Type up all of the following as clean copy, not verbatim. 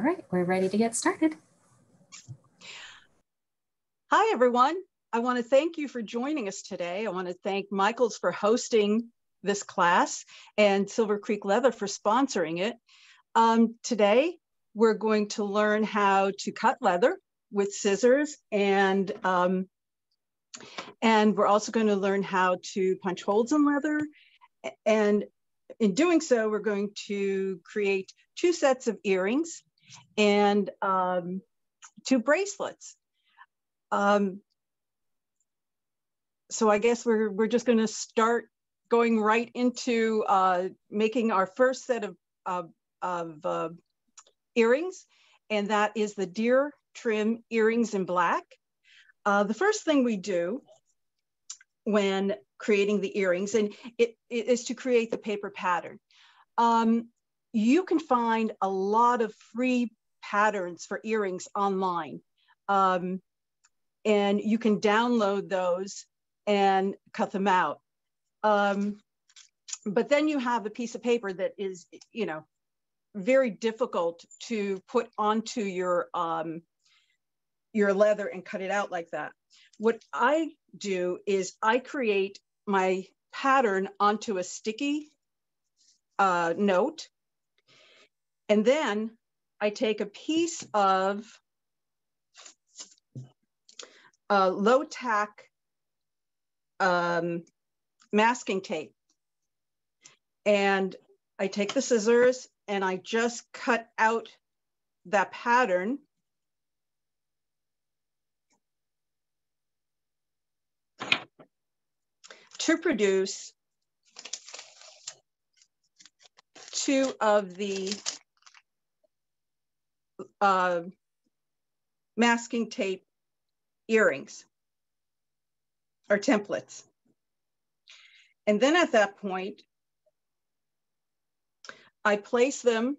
right, we're ready to get started. Hi, everyone. I want to thank you for joining us today. I want to thank Michaels for hosting this class and Silver Creek Leather for sponsoring it. Today, we're going to learn how to cut leather with scissors, and we're also going to learn how to punch holes in leather. And in doing so, we're going to create 2 sets of earrings and 2 bracelets. So I guess we're just going to start going right into making our first set of earrings, and that is the deer trim earrings in black. The first thing we do when creating the earrings, and it is to create the paper pattern. You can find a lot of free patterns for earrings online, and you can download those and cut them out. But then you have a piece of paper that is, you know, very difficult to put onto your leather and cut it out like that. What I do is I create my pattern onto a sticky note, and then I take a piece of low tack masking tape, and I take the scissors and I just cut out that pattern. To produce 2 of the masking tape earrings or templates. And then at that point, I place them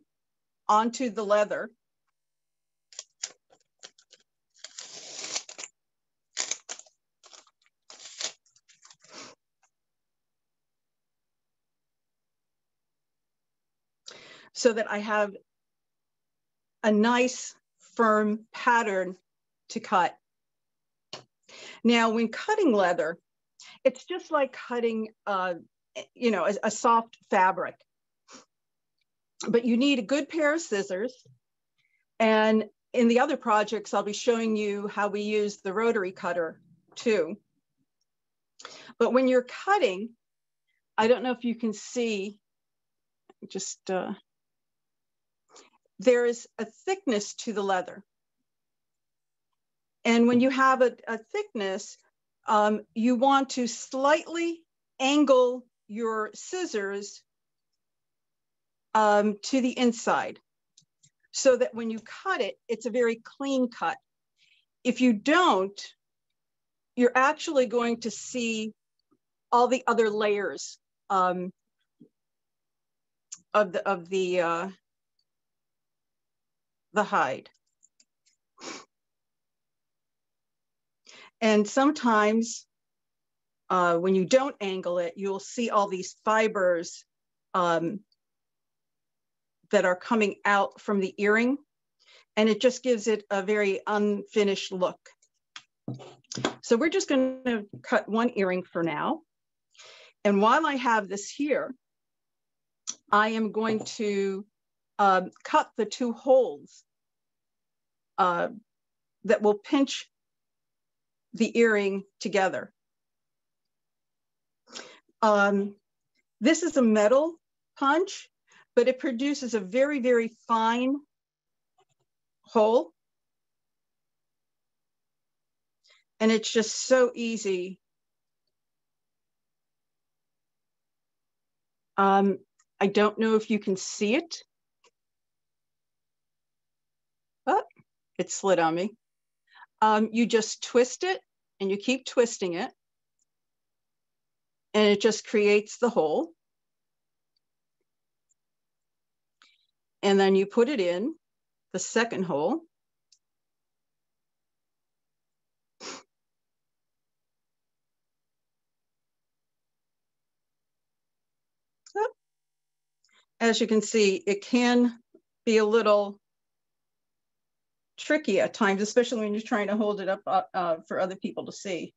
onto the leather. So that I have a nice firm pattern to cut. Now, when cutting leather, it's just like cutting, you know, a soft fabric. But you need a good pair of scissors. And in the other projects, I'll be showing you how we use the Rotary Cutter too. But when you're cutting, I don't know if you can see, just there is a thickness to the leather. And when you have a thickness, you want to slightly angle your scissors to the inside, so that when you cut it, it's a very clean cut. If you don't, you're actually going to see all the other layers of the hide. And sometimes when you don't angle it, you'll see all these fibers that are coming out from the earring, and it just gives it a very unfinished look. So we're just going to cut 1 earring for now. And while I have this here, I am going to cut the 2 holes that will pinch the earring together. This is a metal punch, but it produces a very, very fine hole. And it's just so easy. I don't know if you can see it. Oh, it slid on me. You just twist it and you keep twisting it, and it just creates the hole. And then you put it in the second hole. As you can see, it can be a little tricky at times, especially when you're trying to hold it up for other people to see.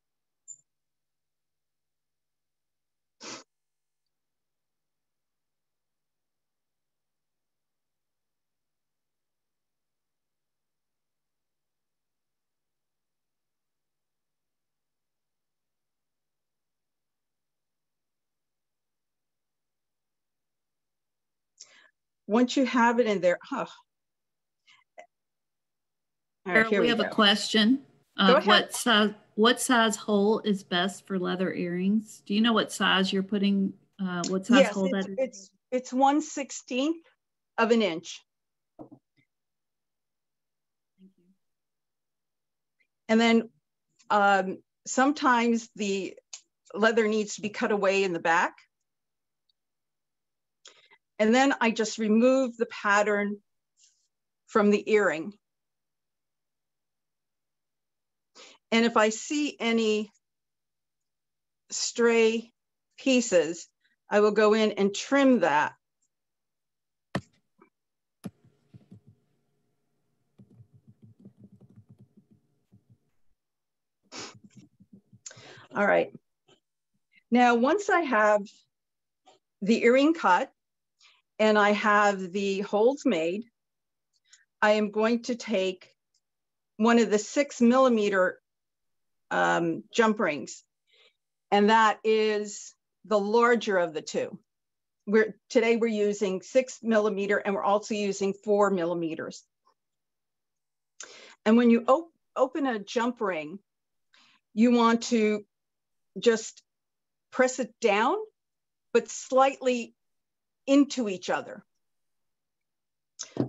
Once you have it in there, All right, here we have a question. Go ahead. What size hole is best for leather earrings? Do you know what size you're putting? What size hole that is? It's 1/16 of an inch. Thank you. And then sometimes the leather needs to be cut away in the back. And then I just remove the pattern from the earring. And if I see any stray pieces, I will go in and trim that. All right. Now, once I have the earring cut and I have the holes made, I am going to take one of the 6mm jump rings, and that is the larger of the two. Today we're using 6mm, and we're also using 4mm. And when you open a jump ring, you want to just press it down, but slightly into each other.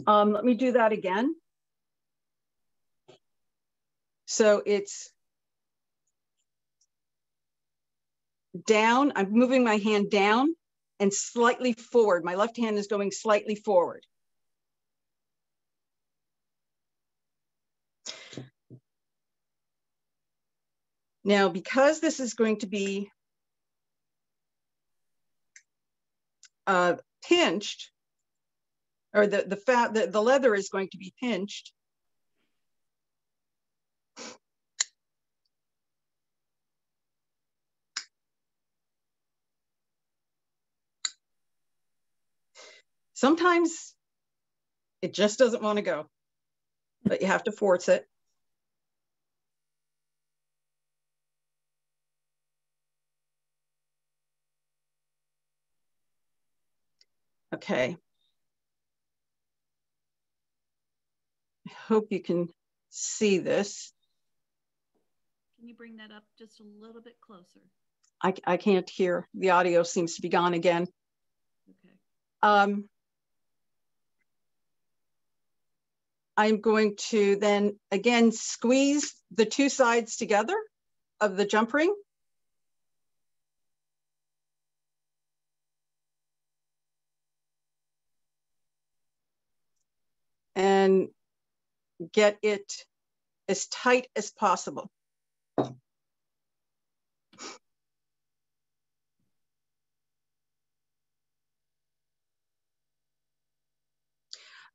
Let me do that again. So it's down, I'm moving my hand down and slightly forward. My left hand is going slightly forward. Now, because this is going to be pinched, or the leather is going to be pinched, sometimes it just doesn't want to go, but you have to force it. Okay. I hope you can see this. Can you bring that up just a little bit closer? I can't hear. The audio seems to be gone again. Okay. I'm going to then again squeeze the two sides together of the jump ring. And get it as tight as possible.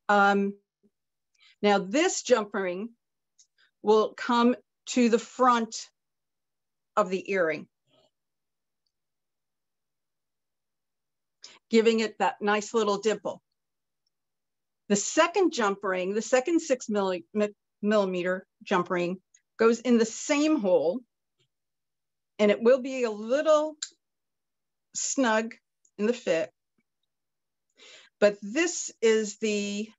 Now this jump ring will come to the front of the earring, giving it that nice little dimple. The second jump ring, the second 6mm jump ring, goes in the same hole, and it will be a little snug in the fit. But this is the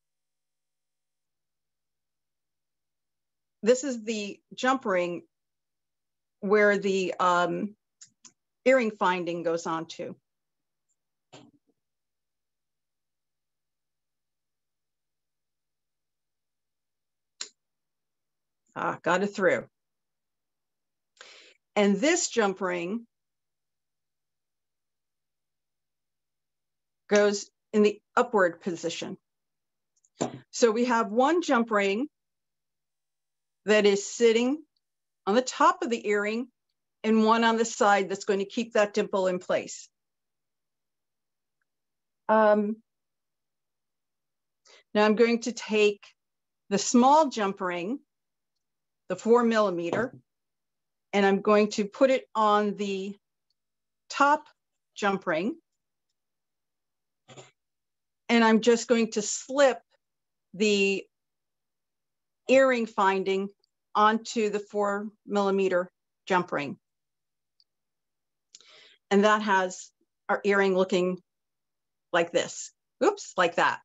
jump ring where the earring finding goes on to. Got it through. And this jump ring goes in the upward position. So we have one jump ring that is sitting on the top of the earring and one on the side that's going to keep that dimple in place. Now I'm going to take the small jump ring, the 4mm, and I'm going to put it on the top jump ring. And I'm just going to slip the earring finding onto the 4mm jump ring. And that has our earring looking like this. Oops, like that.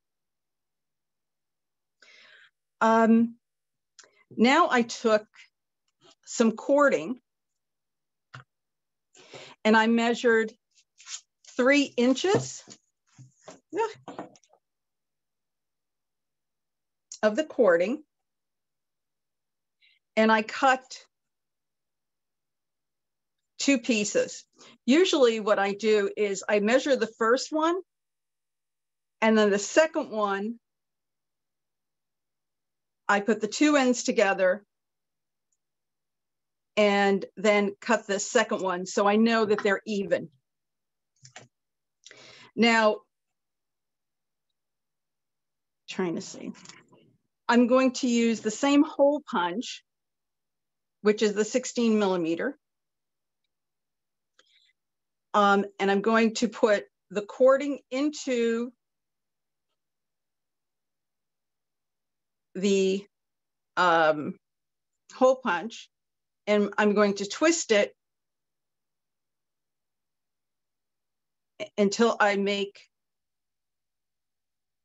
Now I took some cording and I measured 3 inches of the cording, and I cut 2 pieces. Usually what I do is I measure the first one, and then the second one, I put the 2 ends together and then cut the second one so I know that they're even. Now, trying to see, I'm going to use the same hole punch, which is the 16mm. And I'm going to put the cording into the hole punch, and I'm going to twist it until I make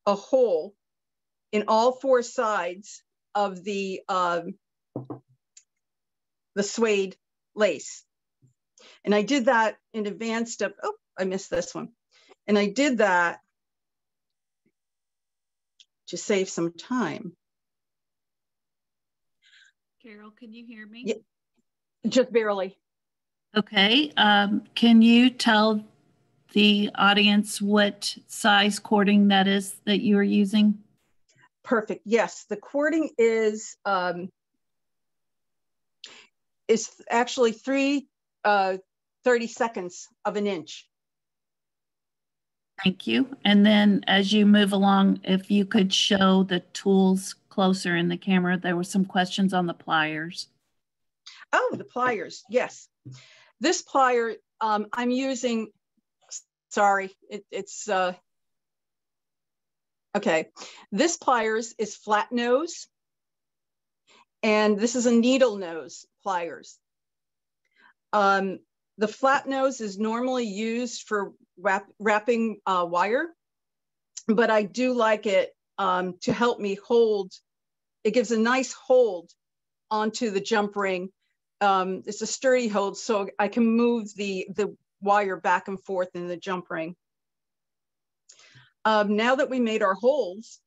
a hole in all 4 sides of the suede lace. And I did that in advance of, oh, I missed this one. And I did that to save some time. Carol, can you hear me? Yeah, just barely. Okay. Can you tell the audience what size cording that is that you are using? Perfect. Yes, the cording is actually 3/32 of an inch. Thank you. And then as you move along, if you could show the tools closer in the camera, there were some questions on the pliers. Oh, the pliers. Yes. This plier I'm using, sorry, it's okay. This pliers is flat nose, and this is a needle nose pliers. The flat nose is normally used for wrapping wire, but I do like it to help me hold. It gives a nice hold onto the jump ring. It's a sturdy hold, so I can move the wire back and forth in the jump ring. Now that we made our holes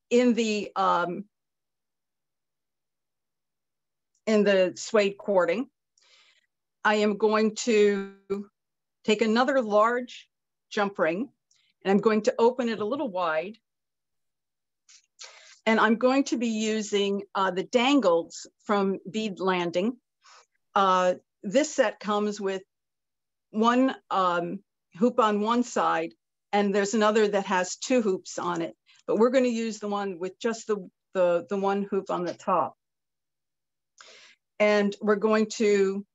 in the suede cording, I am going to take another large jump ring, and I'm going to open it a little wide. And I'm going to be using the Dangles from Bead Landing. This set comes with 1 hoop on one side, and there's another that has 2 hoops on it. But we're going to use the one with just the 1 hoop on the top. And we're going to,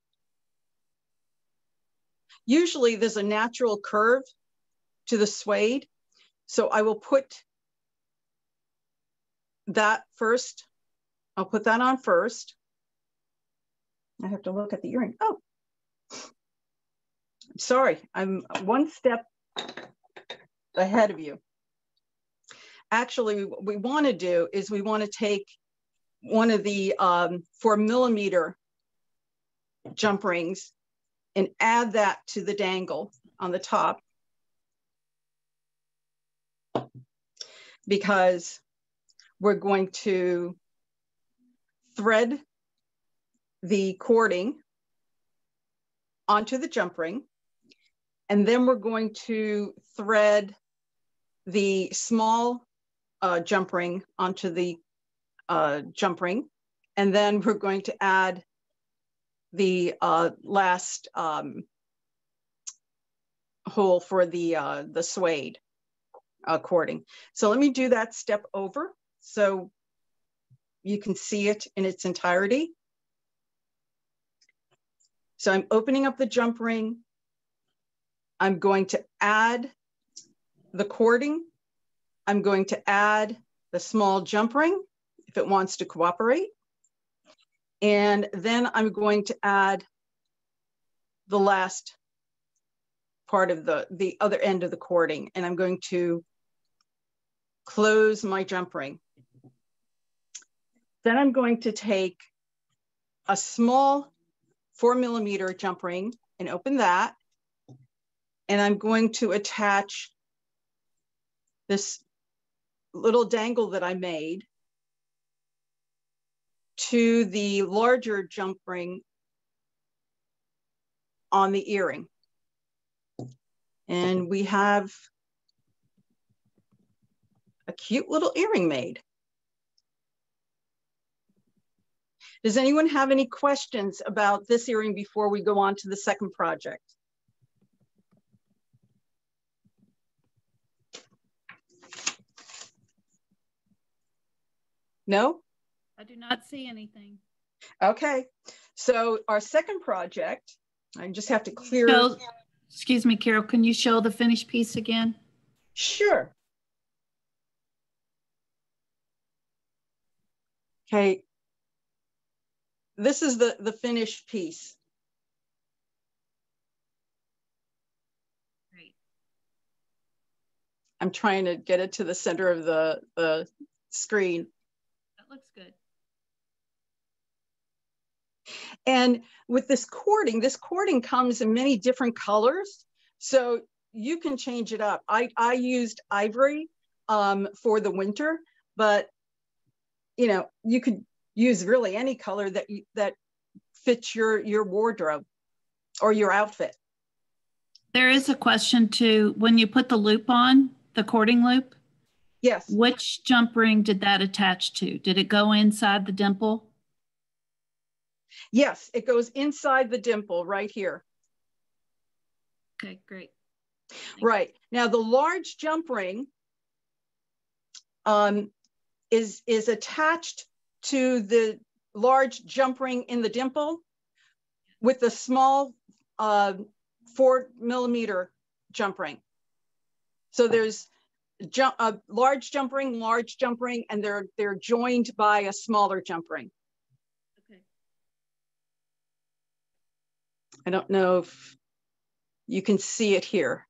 usually there's a natural curve to the suede. So I will put that first. I'll put that on first. I have to look at the earring. Oh, sorry, I'm 1 step ahead of you. Actually, what we want to do is we want to take one of the 4mm jump rings and add that to the dangle on the top, because we're going to thread the cording onto the jump ring, and then we're going to thread the small jump ring onto the jump ring, and then we're going to add the last hole for the suede cording. So let me do that step over. So you can see it in its entirety. So I'm opening up the jump ring. I'm going to add the cording. I'm going to add the small jump ring if it wants to cooperate. And then I'm going to add the last part of the other end of the cording, and I'm going to close my jump ring. Then I'm going to take a small 4mm jump ring and open that. And I'm going to attach this little dangle that I made to the larger jump ring on the earring. And we have a cute little earring made. Does anyone have any questions about this earring before we go on to the second project? No? I do not see anything. Okay, so our second project, I just have to clear. Excuse me, Carol, can you show the finished piece again? Sure. Okay, this is the finished piece. Great. I'm trying to get it to the center of the screen. That looks good. And with this cording comes in many different colors. So you can change it up. I used ivory for the winter, but you know, you could use really any color that fits your wardrobe or your outfit. There is a question too, when you put the loop on, the cording loop. Yes. Which jump ring did that attach to? Did it go inside the dimple? Yes, it goes inside the dimple right here. Okay, great. Right. Now the large jump ring is attached to the large jump ring in the dimple with the small 4mm jump ring. So there's a large jump ring, and they're joined by a smaller jump ring. Okay. I don't know if you can see it here.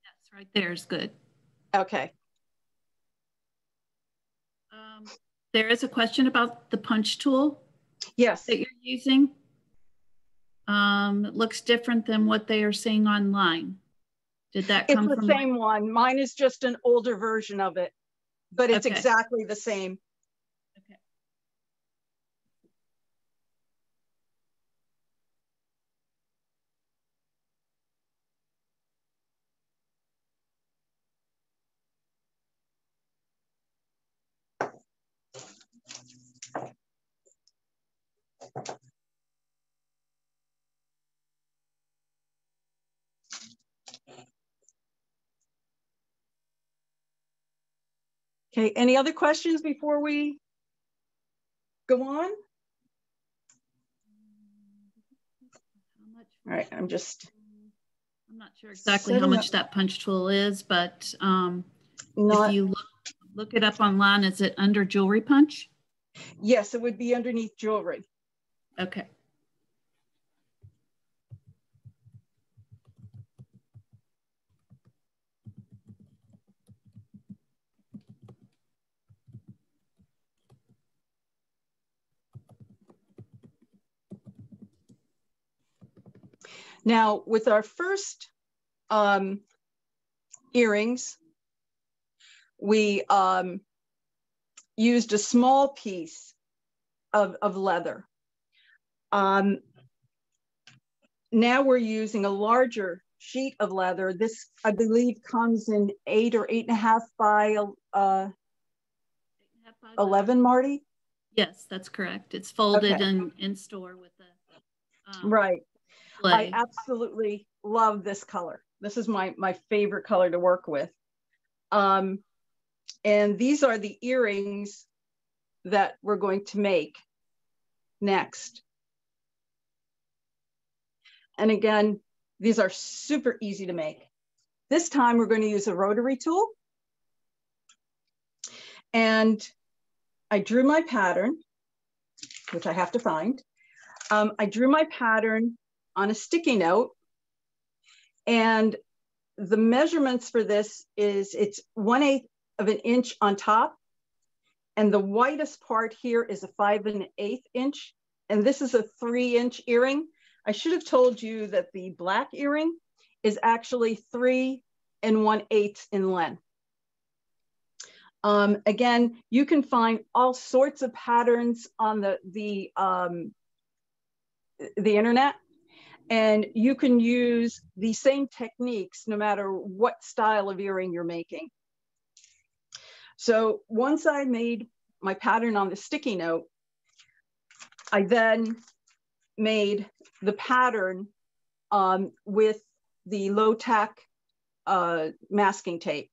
Yes, right there is good. Okay. There is a question about the punch tool. Yes. That you're using. It looks different than what they are seeing online. Did that come from? It's the same one. Mine is just an older version of it, but it's exactly the same. Okay. Okay, any other questions before we go on? All right, I'm not sure exactly how much that punch tool is, but if you look it up online, is it under jewelry punch? Yes, it would be underneath jewelry. Okay. Now, with our first earrings, we used a small piece of leather. Now we're using a larger sheet of leather. This, I believe, comes in 8 or 8.5 by 11, Marty? Yes, that's correct. It's folded in store with the right. play. I absolutely love this color. This is my favorite color to work with. And these are the earrings that we're going to make next. And again, these are super easy to make. This time we're going to use a rotary tool. And I drew my pattern, which I have to find. I drew my pattern on a sticky note. And the measurements for this is it's 1/8 of an inch on top. And the widest part here is a 5 1/8 inch. And this is a 3-inch earring. I should have told you that the black earring is actually 3 1/8 in length. Again, you can find all sorts of patterns on the internet, and you can use the same techniques no matter what style of earring you're making. So once I made my pattern on the sticky note, I then made the pattern with the low-tack masking tape.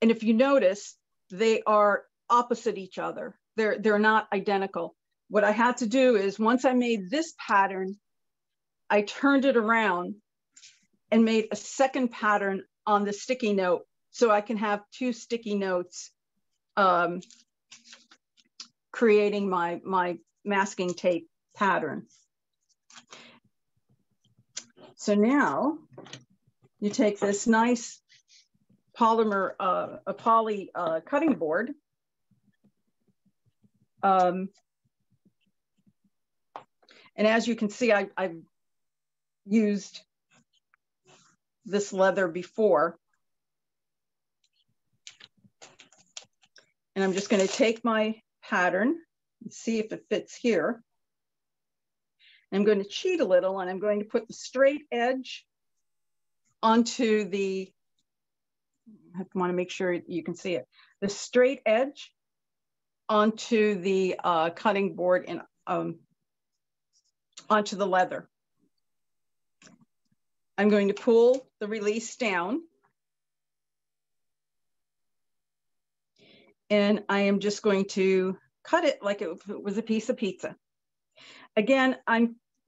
And if you notice, they are opposite each other. They're not identical. What I had to do is once I made this pattern, I turned it around and made a second pattern on the sticky note so I can have 2 sticky notes creating my masking tape pattern. So now you take this nice polymer, a poly cutting board. And as you can see, I've used this leather before. And I'm just going to take my pattern and see if it fits here. I'm going to cheat a little, and I'm going to put the straight edge onto the, I want to make sure you can see it, the straight edge onto the cutting board and onto the leather. I'm going to pull the release down. And I am just going to cut it like it was a piece of pizza. Again,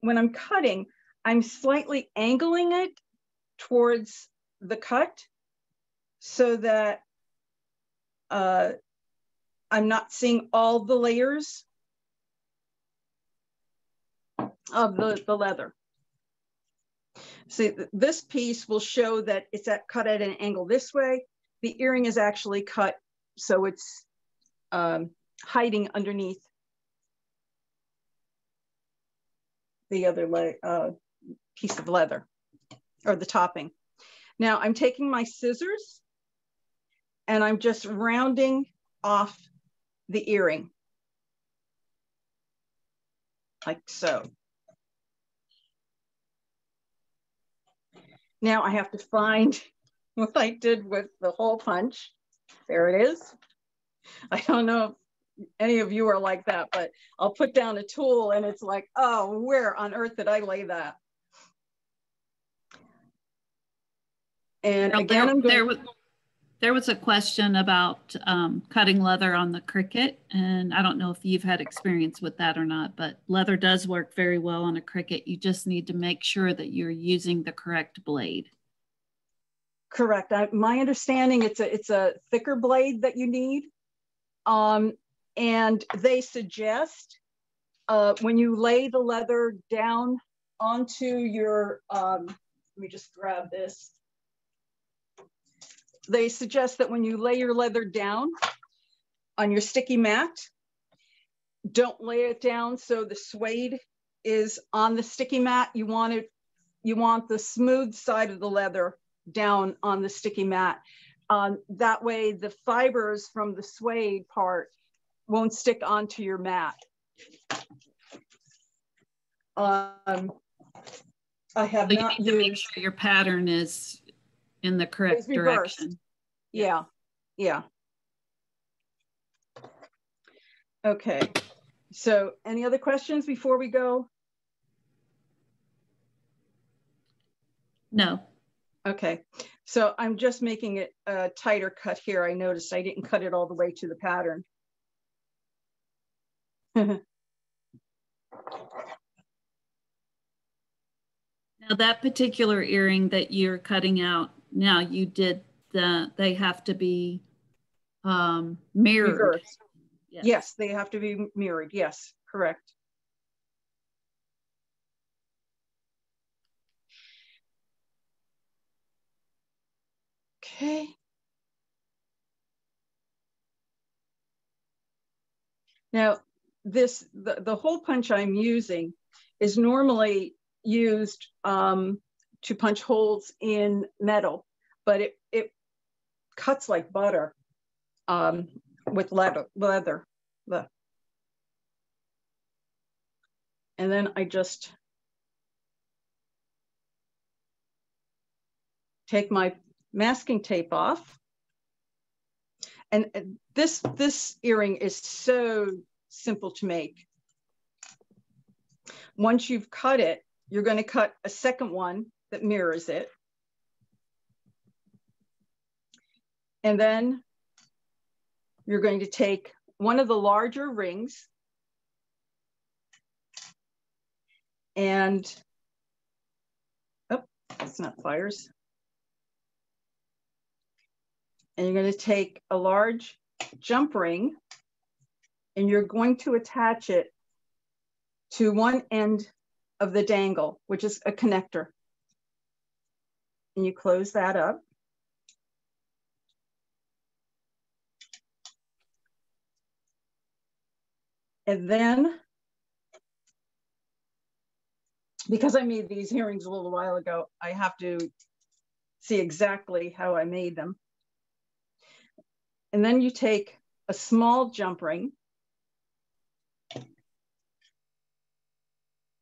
when I'm cutting, I'm slightly angling it towards the cut so that I'm not seeing all the layers of the leather. See, this piece will show that it's cut at an angle this way. The earring is actually cut so it's hiding underneath the other piece of leather, or the topping. Now I'm taking my scissors and I'm just rounding off the earring, like so. Now I have to find what I did with the hole punch. There it is. I don't know if any of you are like that, but I'll put down a tool and it's like, oh, where on earth did I lay that? And well, again, there was a question about cutting leather on the Cricut, and I don't know if you've had experience with that or not, but leather does work very well on a Cricut. You just need to make sure that you're using the correct blade. Correct. My understanding, it's a thicker blade that you need. And they suggest when you lay the leather down onto your, let me just grab this. They suggest that when you lay your leather down on your sticky mat, don't lay it down so the suede is on the sticky mat. You want the smooth side of the leather down on the sticky mat. That way the fibers from the suede part won't stick onto your mat. I have so not you need to make sure your pattern is in the correct direction. Yeah, yeah. Okay, so any other questions before we go? No. Okay, So I'm just making it a tighter cut here. I noticed I didn't cut it all the way to the pattern. Now that particular earring that you're cutting out, now you did they have to be mirrored. Reversed. Yes, they have to be mirrored. Yes, correct. Okay. Now, the hole punch I'm using is normally used to punch holes in metal, but it cuts like butter with leather. And then I just take my masking tape off. And this earring is so simple to make. Once you've cut it, you're going to cut a second one that mirrors it. And then you're going to take one of the larger rings and, oh, it's not pliers. And you're going to take a large jump ring and you're going to attach it to one end of the dangle, which is a connector. And you close that up. And then, because I made these earrings a little while ago, I have to see exactly how I made them. And then you take a small jump ring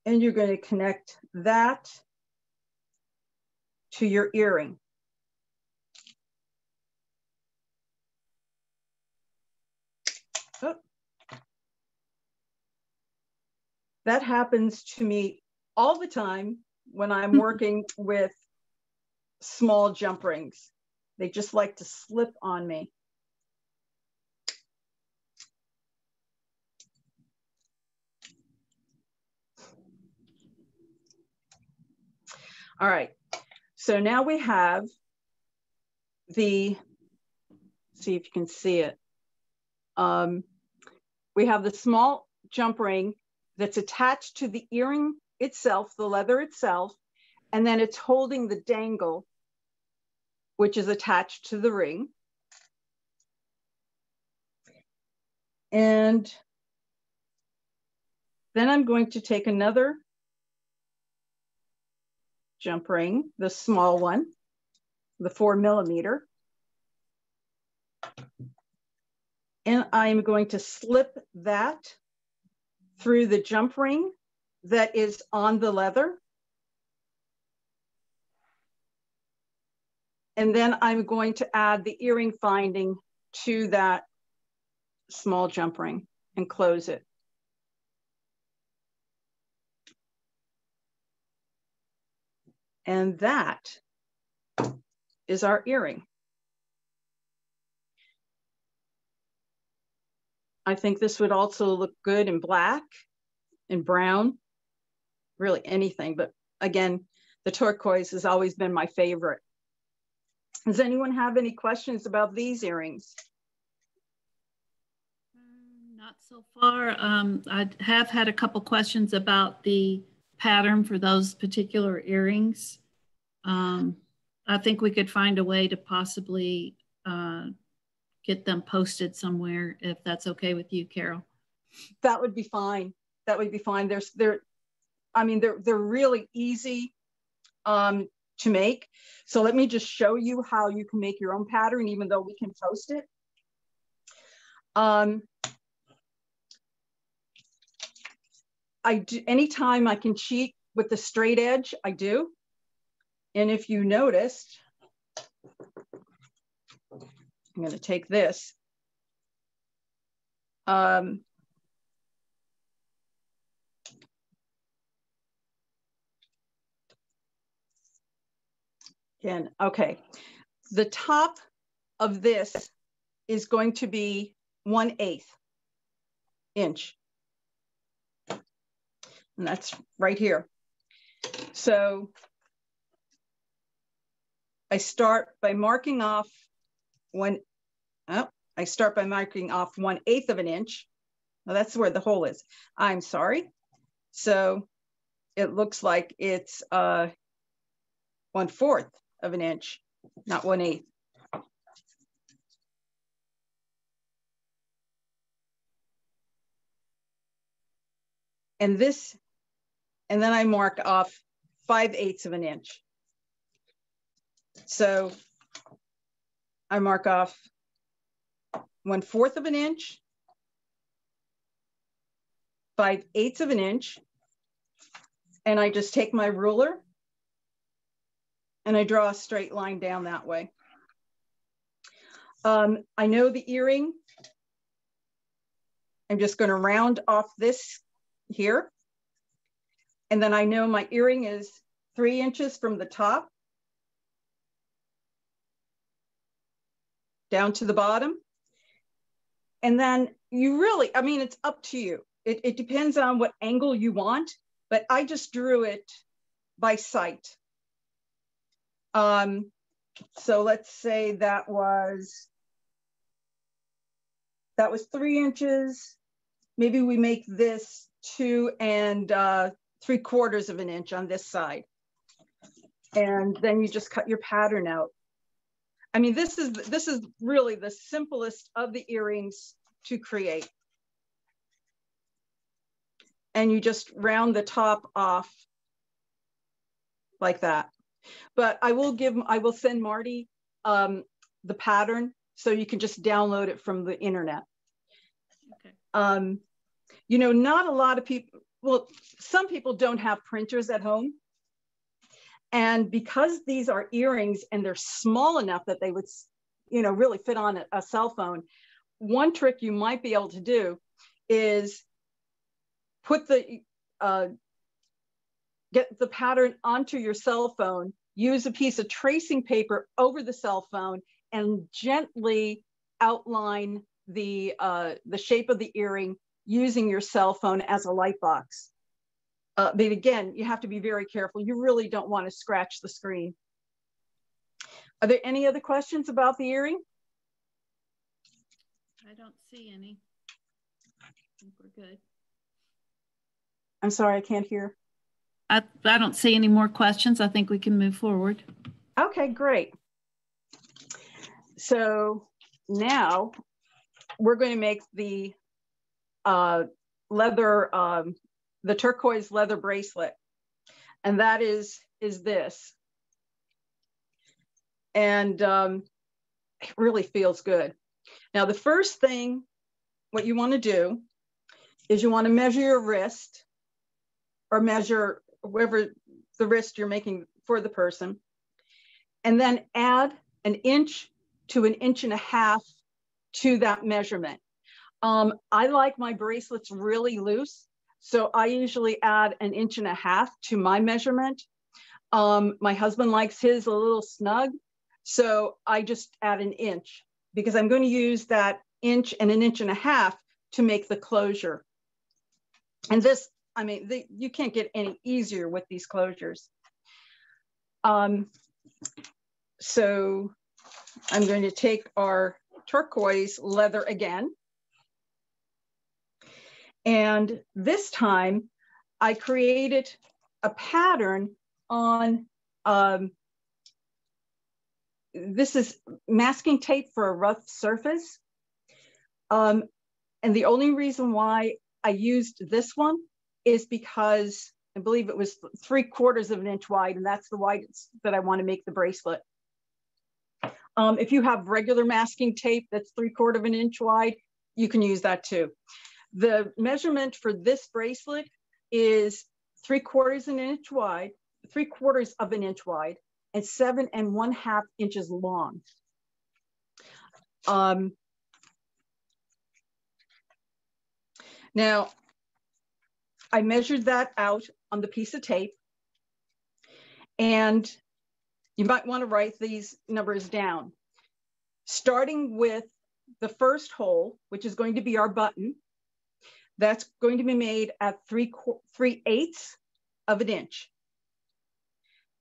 and you're going to connect that to your earring. Oh. That happens to me all the time when I'm working with small jump rings. They just like to slip on me. All right, so now we have the, see if you can see it. We have the small jump ring that's attached to the earring itself, the leather itself, and then it's holding the dangle, which is attached to the ring. And then I'm going to take another jump ring, the small one, the 4mm, and I'm going to slip that through the jump ring that is on the leather. And then I'm going to add the earring finding to that small jump ring and close it. And that is our earring. I think this would also look good in black and brown, really anything. But again, the turquoise has always been my favorite. Does anyone have any questions about these earrings? Not so far. I have had a couple questions about the pattern for those particular earrings. I think we could find a way to possibly get them posted somewhere if that's okay with you, Carol. That would be fine. That would be fine. They're really easy to make. So let me just show you how you can make your own pattern, even though we can post it. Anytime I can cheat with the straight edge, I do. And if you noticed, I'm going to take this. Again, okay. The top of this is going to be 1/8 inch. And that's right here. So I start by marking off 1/8 of an inch. Well, that's where the hole is. I'm sorry. So it looks like it's 1/4 of an inch, not 1/8. And this, and then I mark off 5/8 of an inch. So I mark off 1/4 of an inch, 5/8 of an inch, and I just take my ruler and I draw a straight line down that way. I know the earring, I'm just going to round off this here. And then I know my earring is 3 inches from the top down to the bottom. And then you really, I mean, it's up to you. It depends on what angle you want, but I just drew it by sight. So let's say that was 3 inches. Maybe we make this 2 3/4 of an inch on this side. And then you just cut your pattern out. I mean, this is really the simplest of the earrings to create. And you just round the top off like that. But I will send Marty the pattern so you can just download it from the internet. Okay. You know, not a lot of people, well, some people don't have printers at home. And because these are earrings and they're small enough that they would, you know, really fit on a cell phone, one trick you might be able to do is put get the pattern onto your cell phone, use a piece of tracing paper over the cell phone, and gently outline the shape of the earring using your cell phone as a light box. But again, you have to be very careful. You really don't want to scratch the screen. Are there any other questions about the earring? I don't see any. I think we're good. I'm sorry, I can't hear. I don't see any more questions. I think we can move forward. Okay, great. So now we're going to make the the turquoise leather bracelet. And that is this. And it really feels good. Now, the first thing, what you want to do is you want to measure your wrist, or measure wherever the wrist you're making for the person, and then add 1 inch to 1.5 inches to that measurement. I like my bracelets really loose, so I usually add 1.5 inches to my measurement. My husband likes his a little snug, so I just add 1 inch because I'm going to use that 1 inch and 1.5 inches to make the closure. And this, I mean, you can't get any easier with these closures. So I'm going to take our turquoise leather again. And this time I created a pattern on, this is masking tape for a rough surface. And the only reason why I used this one is because I believe it was 3/4 of an inch wide, and that's the widest that I want to make the bracelet. If you have regular masking tape that's 3/4 of an inch wide, you can use that too. The measurement for this bracelet is 3/4 of an inch wide, 3/4 of an inch wide, and 7½ inches long. Now, I measured that out on the piece of tape, and You might want to write these numbers down. Starting with the first hole, which is going to be our button, that's going to be made at 3/8 of an inch.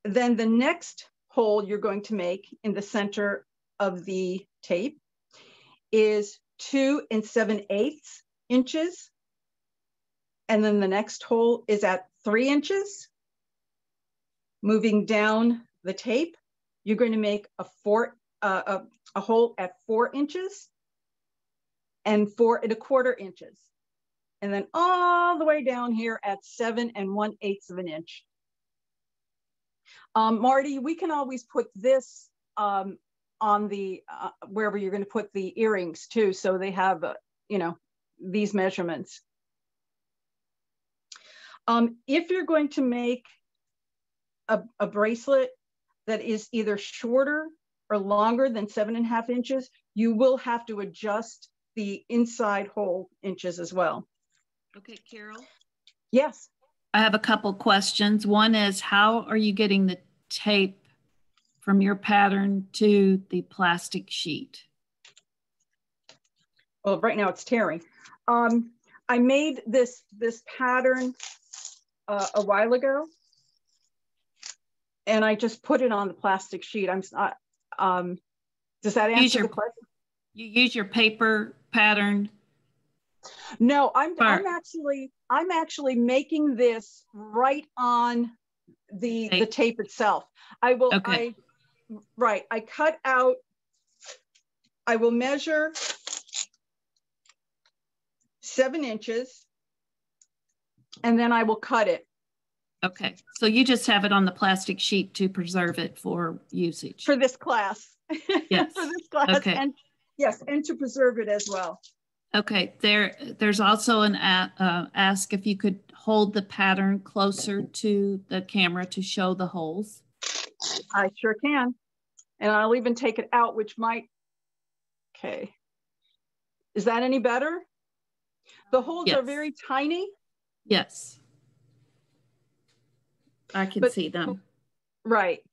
Then the next hole you're going to make in the center of the tape is 2 7/8 inches. And then the next hole is at 3 inches. Moving down the tape, you're going to make a hole at 4 inches and 4 1/4 inches. And then all the way down here at 7 1/8 of an inch. Marty, we can always put this on the, wherever you're going to put the earrings too. So they have, you know, these measurements. If you're going to make a bracelet that is either shorter or longer than 7.5 inches, you will have to adjust the inside hole inches as well. Okay, Carol. Yes. I have a couple questions. One is, how are you getting the tape from your pattern to the plastic sheet? Well, right now it's tearing. I made this pattern a while ago, and I just put it on the plastic sheet. I'm not. Does that answer the question? You use your paper pattern? No, I'm actually making this right on the tape itself. I will. Okay. I cut out. I will measure 7 inches, and then I will cut it. Okay, so you just have it on the plastic sheet to preserve it for usage. For this class. Yes. For this class, okay. And yes, and to preserve it as well. Okay, there's also an ask if you could hold the pattern closer to the camera to show the holes. I sure can. And I'll even take it out, which might, okay. Is that any better? The holes are very tiny. Yes. I can see them. Right.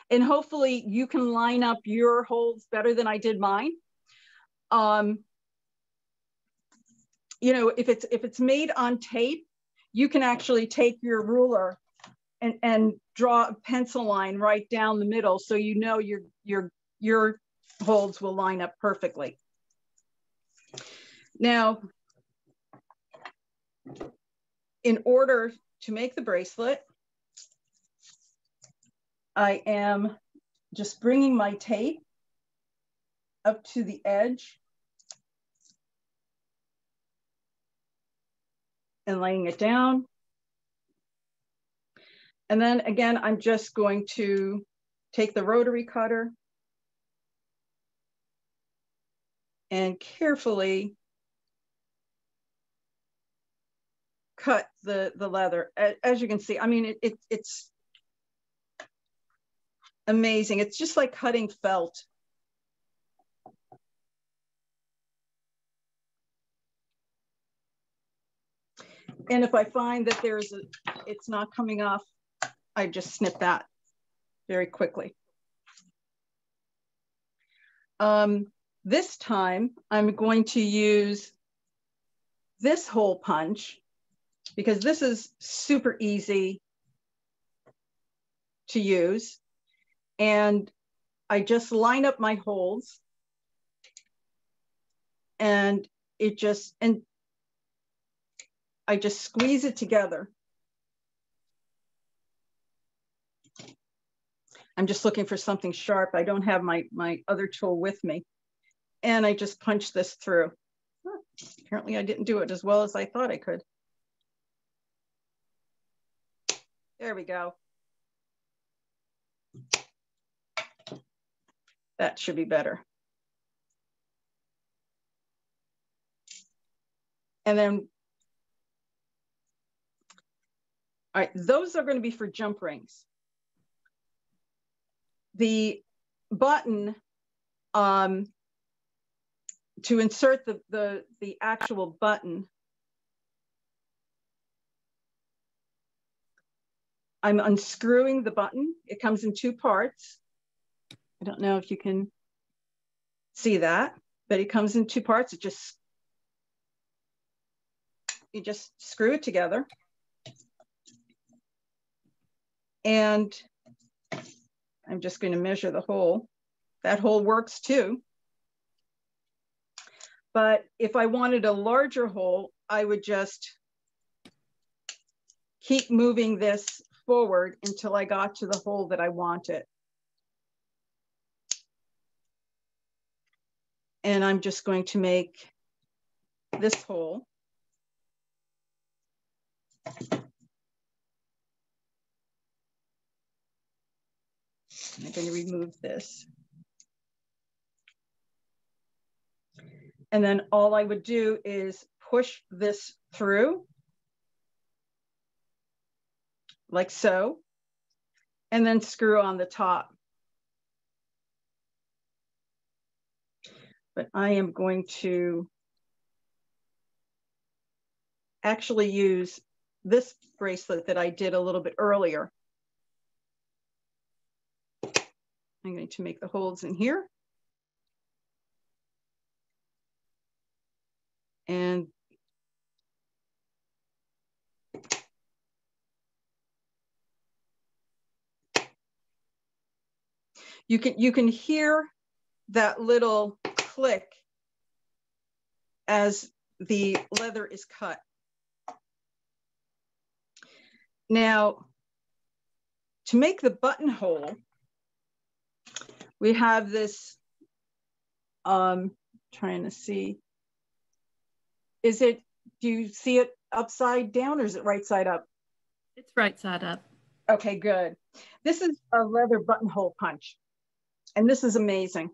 And hopefully you can line up your holes better than I did mine. You know, if it's made on tape, you can actually take your ruler and draw a pencil line right down the middle, so you know your holes will line up perfectly. Now, in order to make the bracelet, I am just bringing my tape up to the edge and laying it down. And then again, I'm just going to take the rotary cutter and carefully cut the leather. As you can see, I mean, it's amazing. It's just like cutting felt. And if I find that it's not coming off, I just snip that very quickly. This time I'm going to use this hole punch because this is super easy to use. And I just line up my holes and I just squeeze it together. I'm just looking for something sharp. I don't have my other tool with me. And I just punch this through. Huh, apparently I didn't do it as well as I thought I could. There we go. That should be better. And then, all right, those are going to be for jump rings. The button, to insert the actual button, I'm unscrewing the button. It comes in two parts. I don't know if you can see that, but it comes in two parts. You just screw it together. And I'm just going to measure the hole. That hole works too. But if I wanted a larger hole, I would just keep moving this forward until I got to the hole that I wanted. And I'm just going to make this hole. I'm going to remove this. And then all I would do is push this through, like so, and then screw on the top. But I am going to actually use this bracelet that I did a little bit earlier. I'm going to make the holes in here. And you can hear that little click as the leather is cut. Now, to make the buttonhole, we have this, trying to see, do you see it upside down or is it right side up? It's right side up. Okay, good. This is a leather buttonhole punch, and this is amazing.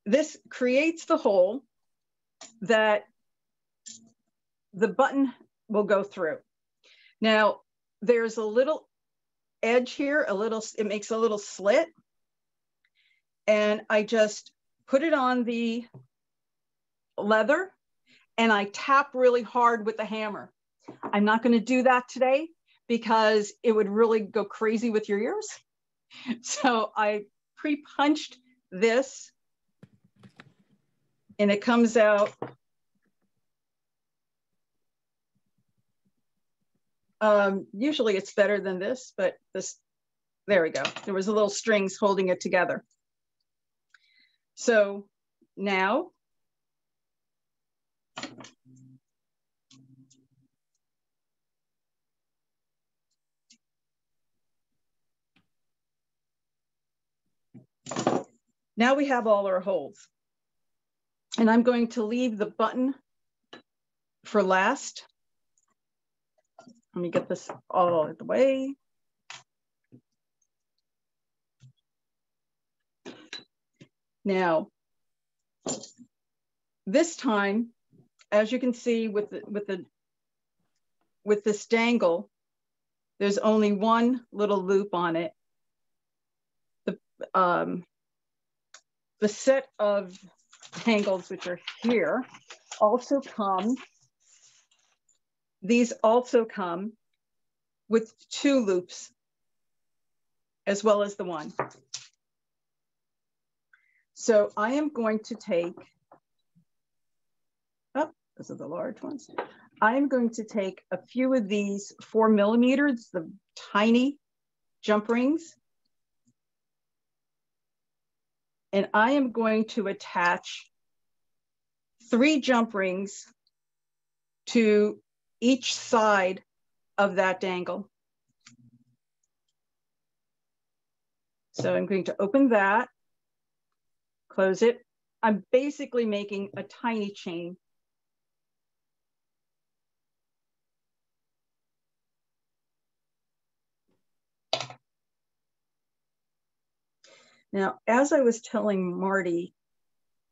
This creates the hole that the button will go through. Now, there's a little edge here, it makes a little slit, and I just put it on the leather and I tap really hard with the hammer. I'm not going to do that today because it would really go crazy with your ears. So I pre-punched this and it comes out usually it's better than this, but there we go. There was a little strings holding it together. So now we have all our holes. And I'm going to leave the button for last. Let me get this all out of the way. Now, this time, as you can see with this dangle, there's only one little loop on it. The set of dangles, which are here, also come. These also come with two loops, as well as the one. So I am going to take, oh, those are the large ones. I am going to take a few of these 4 millimeters, the tiny jump rings, and I am going to attach 3 jump rings to each side of that dangle. So I'm going to open that, close it. I'm basically making a tiny chain. Now, as I was telling Marty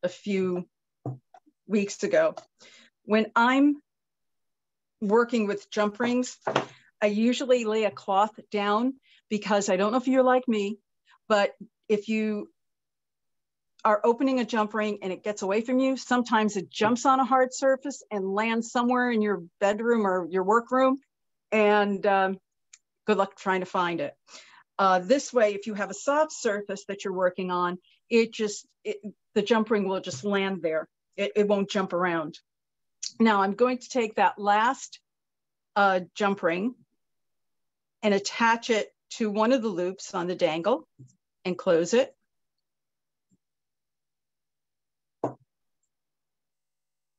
a few weeks ago, when I'm working with jump rings, I usually lay a cloth down because I don't know if you're like me, but if you are opening a jump ring and it gets away from you, sometimes it jumps on a hard surface and lands somewhere in your bedroom or your workroom, And good luck trying to find it. This way, if you have a soft surface that you're working on, the jump ring will just land there. It won't jump around. Now I'm going to take that last jump ring and attach it to one of the loops on the dangle and close it.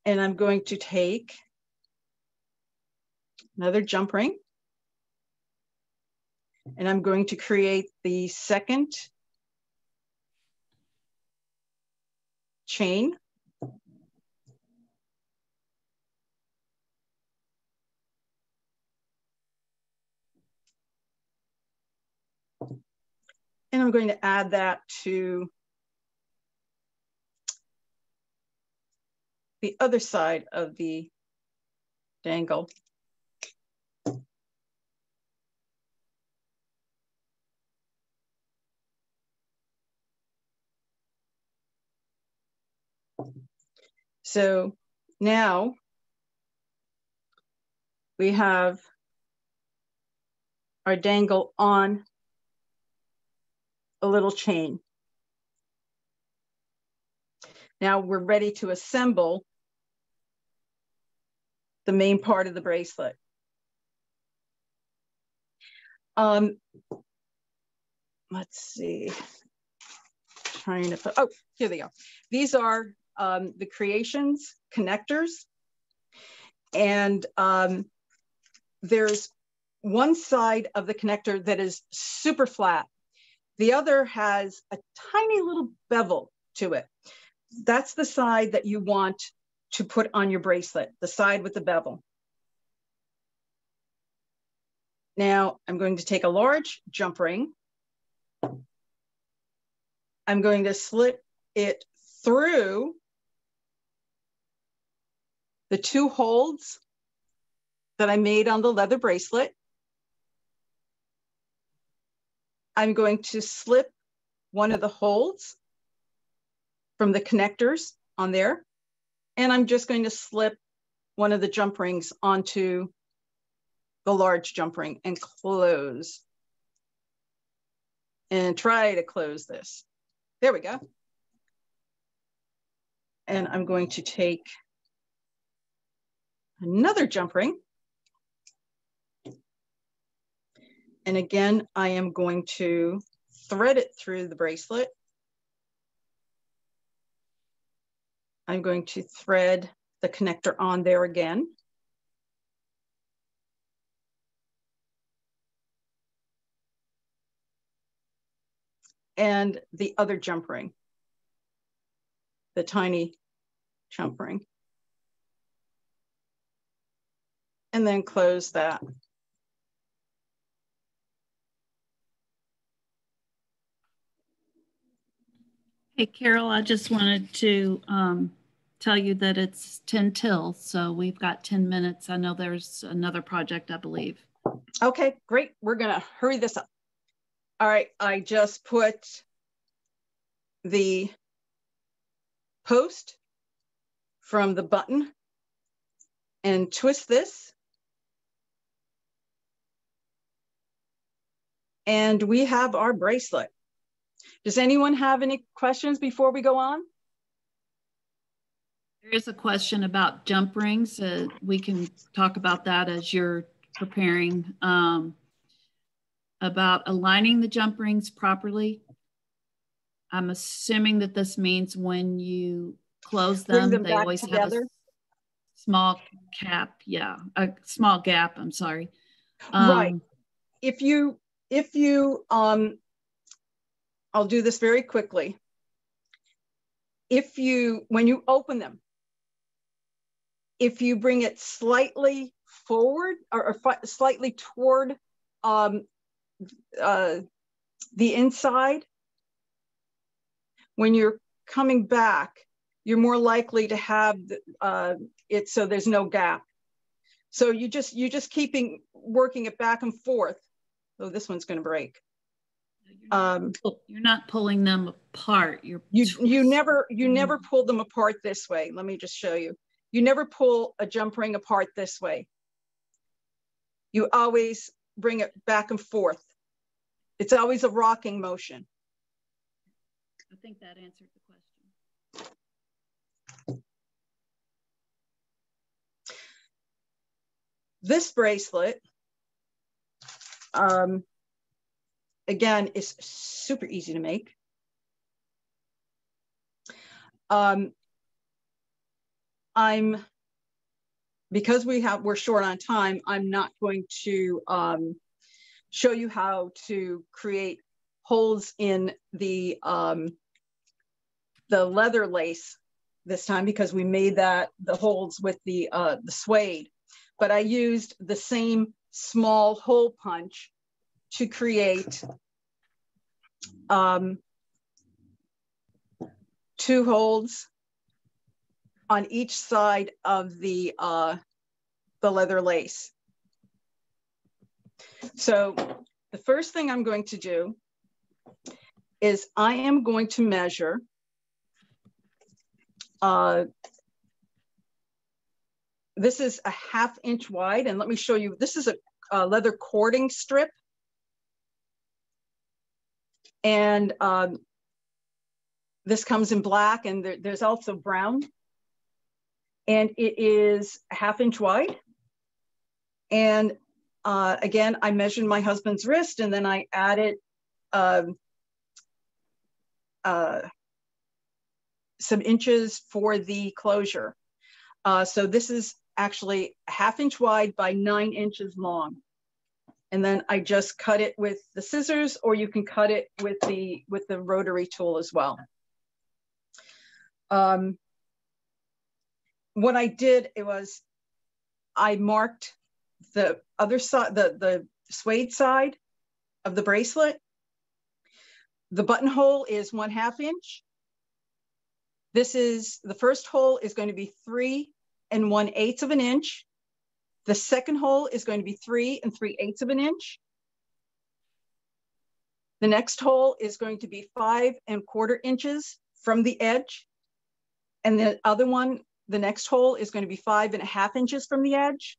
And I'm going to take another jump ring, and I'm going to create the second chain. And I'm going to add that to the other side of the dangle. So now we have our dangle on a little chain. Now we're ready to assemble the main part of the bracelet. Let's see, trying to put, oh, here they are. These are the Creations connectors. And there's one side of the connector that is super flat. The other has a tiny little bevel to it. That's the side that you want to put on your bracelet, the side with the bevel. Now I'm going to take a large jump ring. I'm going to slip it through the two holes that I made on the leather bracelet. I'm going to slip one of the holes from the connectors on there, and I'm just going to slip one of the jump rings onto the large jump ring and close. And try to close this. There we go. And I'm going to take another jump ring. And again, I am going to thread it through the bracelet. I'm going to thread the connector on there again. And the other jump ring, the tiny jump ring. And then close that. Hey, Carol, I just wanted to tell you that it's 10 till, so we've got 10 minutes. I know there's another project, I believe. Okay, great. We're gonna hurry this up. All right, I just put the post from the button and twist this. And we have our bracelet. Does anyone have any questions before we go on? There is a question about jump rings. We can talk about that as you're preparing, about aligning the jump rings properly. I'm assuming that this means when you close them they always together. Have a small cap. Yeah, a small gap. I'm sorry. Right. If you, I'll do this very quickly. When you open them, if you bring it slightly forward or slightly toward the inside, when you're coming back, you're more likely to have it so there's no gap. So you're just working it back and forth. Oh, this one's going to break. You're not pulling them apart. You never pull them apart this way. Let me just show you. You never pull a jump ring apart this way. you always bring it back and forth. It's always a rocking motion. I think that answered the question. This bracelet, again, is super easy to make. Because we're short on time, I'm not going to show you how to create holes in the leather lace this time, because we made the holes with the suede. But I used the same small hole punch to create 2 holes on each side of the leather lace. So the first thing I'm going to do is I am going to measure this is a 1/2 inch wide, and let me show you, this is a leather cording strip. And this comes in black, and there's also brown. And it is a 1/2 inch wide. And again, I measured my husband's wrist, and then I added some inches for the closure. So this is actually a 1/2 inch wide by 9 inches long. And then I just cut it with the scissors, or you can cut it with the rotary tool as well. What I did, I marked the other side, the suede side of the bracelet. The buttonhole is 1/2 inch. The first hole is going to be 3 1/8 of an inch. The second hole is going to be 3 3/8 of an inch. The next hole is going to be 5 1/4 inches from the edge. And the other one, the next hole is going to be 5 1/2 inches from the edge.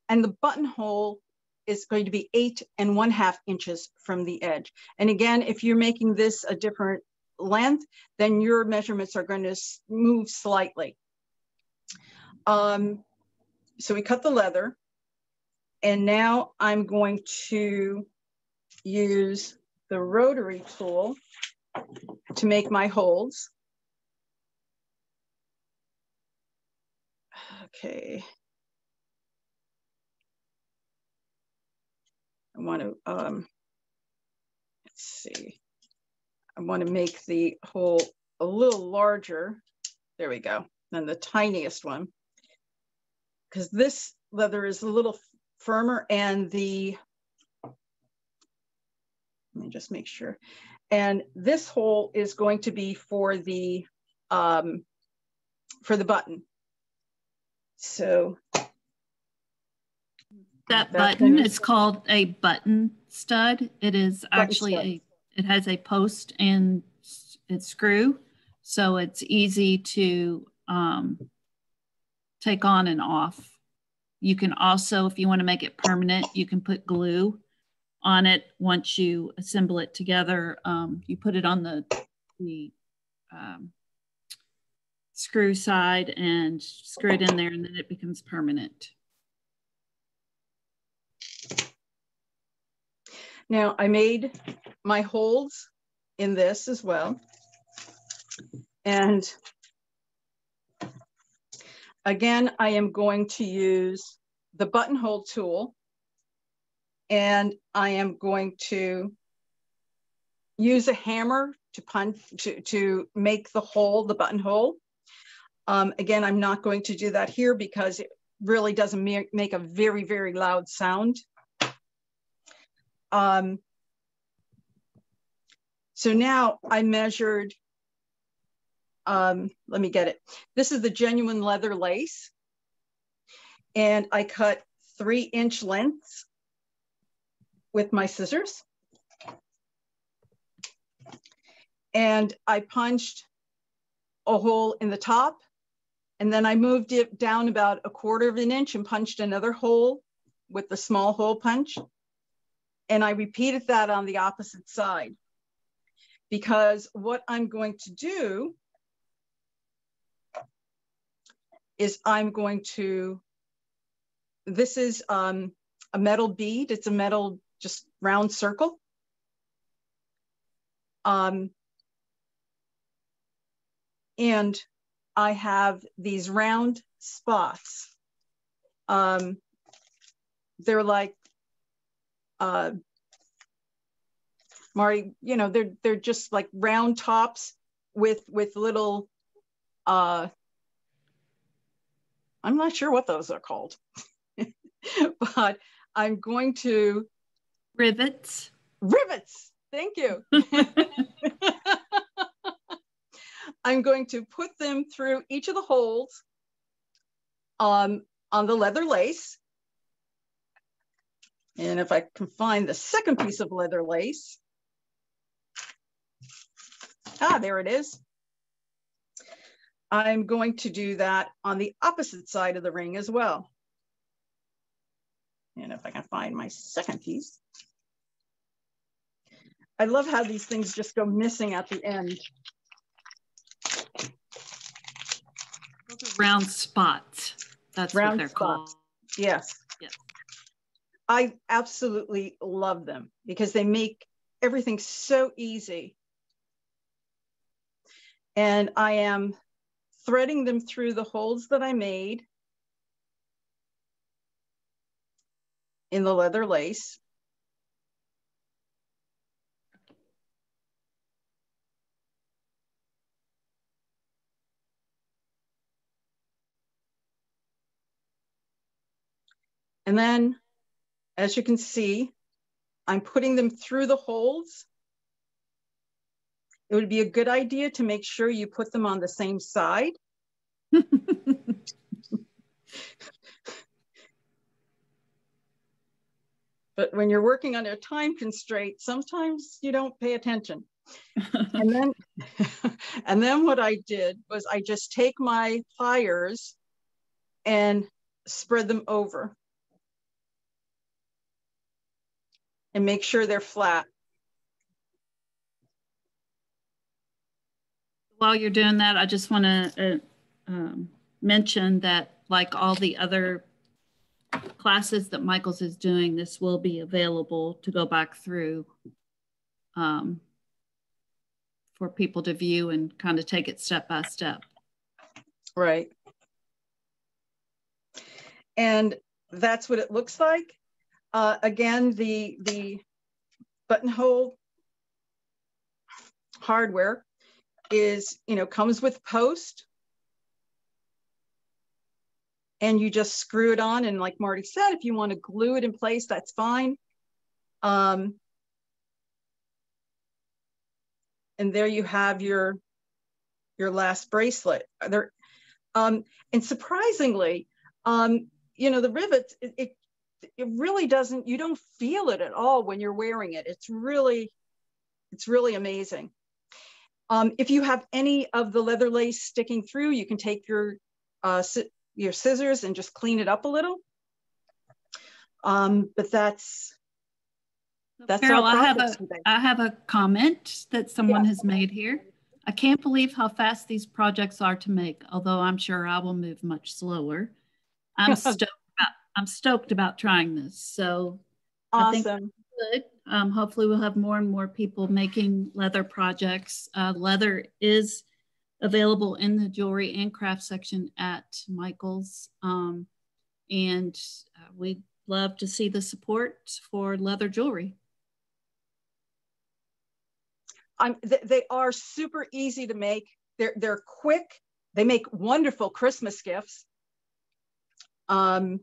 And the buttonhole is going to be 8 1/2 inches from the edge. And again, if you're making this a different length, then your measurements are going to move slightly. So we cut the leather, and now I'm going to use the rotary tool to make my holes. Okay. I want to, let's see. I want to make the hole a little larger. There we go. Than the tiniest one, because this leather is a little firmer, and let me just make sure. And this hole is going to be for the button. So that button is called a button stud. It is actually it has a post and a screw, so it's easy to take on and off. You can also, if you want to make it permanent, you can put glue on it. Once you assemble it together, you put it on the screw side and screw it in there, and then it becomes permanent. Now I made my holes in this as well. And again, I am going to use the buttonhole tool, and I am going to use a hammer to punch, to make the hole, the buttonhole. Again, I'm not going to do that here because it really doesn't make a very, very loud sound. So now I measured, let me get it. This is the genuine leather lace. And I cut 3-inch lengths with my scissors. And I punched a hole in the top, and then I moved it down about 1/4 of an inch and punched another hole with the small hole punch. And I repeated that on the opposite side, because what I'm going to do is this is a metal bead. It's a metal, just round circle. And I have these round spots. They're like, Marty, you know, they're just like round tops with little, I'm not sure what those are called, but I'm going to. Rivets. Rivets, thank you. I'm going to put them through each of the holes on the leather lace. And if I can find the second piece of leather lace. There it is. I'm going to do that on the opposite side of the ring as well. And if I can find my second piece. I love how these things just go missing at the end. Those are round spots. That's round what they're spots. Called. Yes. Yes. I absolutely love them because they make everything so easy. And I am threading them through the holes that I made in the leather lace. And then, as you can see, I'm putting them through the holes. It would be a good idea to make sure you put them on the same side. But when you're working on a time constraint, sometimes you don't pay attention. And then what I did was I just take my pliers and spread them over and make sure they're flat. While you're doing that, I just want to mention that, like all the other classes that Michael's is doing, this will be available to go back through for people to view and kind of take it step by step. Right. And that's what it looks like. Again, the buttonhole hardware is, you know, comes with post, and you just screw it on. And like Marty said, if you want to glue it in place, that's fine. And there you have your last bracelet. There, and surprisingly, you know, the rivets, it really doesn't, you don't feel it at all when you're wearing it. It's really amazing. If you have any of the leather lace sticking through, you can take your scissors and just clean it up a little. But that's Carol, I have a comment that someone has made here. I can't believe how fast these projects are to make, although I'm sure I will move much slower. I'm stoked about trying this. So awesome. I think that's good. Hopefully we'll have more and more people making leather projects. Leather is available in the jewelry and craft section at Michael's. And we'd love to see the support for leather jewelry. They are super easy to make. They're quick. They make wonderful Christmas gifts. And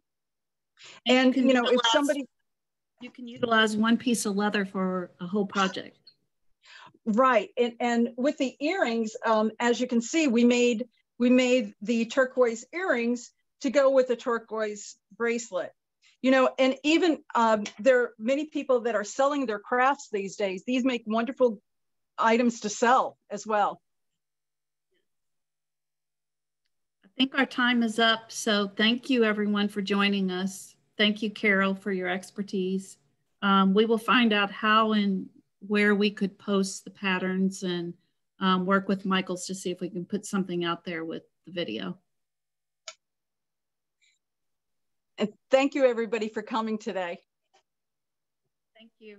you know, if somebody, you can utilize one piece of leather for a whole project. Right. And with the earrings, as you can see, we made the turquoise earrings to go with the turquoise bracelet. You know, and even there are many people that are selling their crafts these days. These make wonderful items to sell as well. I think our time is up. So thank you everyone for joining us. Thank you, Carol, for your expertise. We will find out how and where we could post the patterns and work with Michaels to see if we can put something out there with the video. And thank you, everybody, for coming today. Thank you.